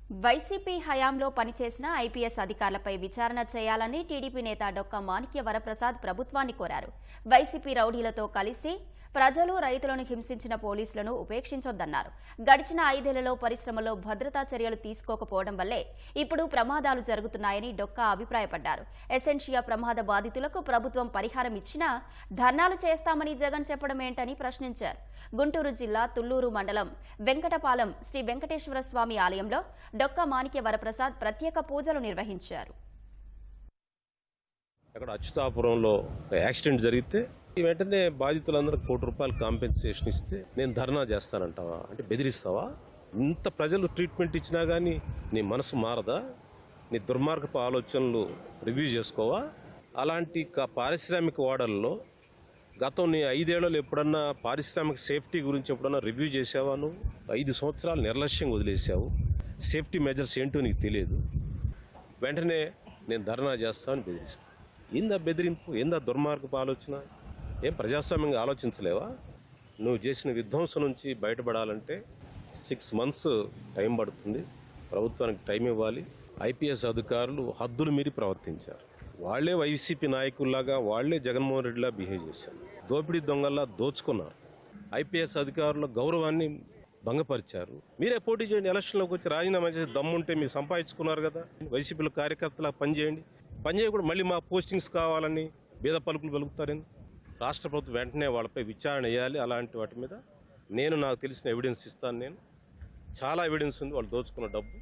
YCP హయాంలో పనిచేసిన IPS అధికారులపై విచారణ చేయాలని టీడీపీ నేత డొక్కా మాణిక్య వరప్రసాద్ ప్రభుత్వాన్ని కోరారు. వైసీపీ రౌడీలతో కలిసి ప్రజలు రైతులను హింసించిన పోలీసులను ఉపేక్షించొద్దన్నారు. గడిచిన 5 ఏళ్లలో పరిశ్రమలో భద్రతా చర్యలు తీసుకోకపోవడం వల్లే ఇప్పుడు ప్రమాదాలు జరుగుతున్నాయని డొక్కా అభిప్రాయపడ్డారు. ఎసెన్షియా ప్రమాద బాధితులకు ప్రభుత్వం పరిహారం ఇచ్చినా ధర్నాలు చేస్తామని జగన్ చెప్పడం ఏంటని ప్రశ్నించారు. గుంటూరు జిల్లా తుళ్లూరు మండలం వెంకటపాలెం శ్రీ వెంకటేశ్వర స్వామి ఆలయంలో డొక్కా మాణిక్య వరప్రసాద్ ప్రత్యేక పూజలు నిర్వహించారు. అక్కడ అచ్యుతాపురంలో యాక్సిడెంట్ జరిగితే వెంటనే బాధితులందరూ ₹1 కాంపెన్సేషన్ ఇస్తే నేను ధర్నా చేస్తానంటావా? అంటే బెదిరిస్తావా? ఇంత ప్రజలు ట్రీట్మెంట్ ఇచ్చినా కానీ నీ మనసు మారదా? నీ దుర్మార్గపు ఆలోచనలు రివ్యూ చేసుకోవా? అలాంటి పారిశ్రామిక వాడల్లో గతం నీ 5 ఏళ్లలో ఎప్పుడన్నా పారిశ్రామిక సేఫ్టీ గురించి ఎప్పుడన్నా రివ్యూ చేసావా? నువ్వు 5 సంవత్సరాలు నిర్లక్ష్యంగా వదిలేసావు. సేఫ్టీ మెజర్స్ ఏంటో నీకు తెలియదు. వెంటనే నేను ధర్నా చేస్తానని బెదిరిస్తాను. ఏందా బెదిరింపు? ఏందా దుర్మార్గపు ఆలోచన? ఏం ప్రజాస్వామ్యంగా ఆలోచించలేవా? నువ్వు చేసిన విధ్వంసం నుంచి బయటపడాలంటే 6 months టైం పడుతుంది. ప్రభుత్వానికి టైం ఇవ్వాలి. ఐపీఎస్ అధికారులు హద్దులు మీరి ప్రవర్తించారు. వాళ్లే వైసీపీ నాయకుల్లాగా వాళ్లే జగన్మోహన్ రెడ్డిలా బిహేవ్ చేశారు. దోపిడీ దొంగల్లా దోచుకున్నారు. ఐపీఎస్ అధికారుల గౌరవాన్ని భంగపరిచారు. మీరే పోటీ చేయండి. ఎలక్షన్లోకి వచ్చి రాజీనామా చేసి దమ్ముంటే మీరు సంపాదించుకున్నారు కదా. వైసీపీలో కార్యకర్తలా పనిచేయండి. పనిచేయకుండా మళ్ళీ మా పోస్టింగ్స్ కావాలని బీద పలుకులు పలుకుతారని రాష్ట్ర ప్రభుత్వం వెంటనే వాళ్ళపై విచారణ చేయాలి. అలాంటి వాటి మీద నాకు తెలిసిన ఎవిడెన్స్ ఇస్తాను. నేను చాలా ఎవిడెన్స్ ఉంది వాళ్ళు దోచుకున్న డబ్బు.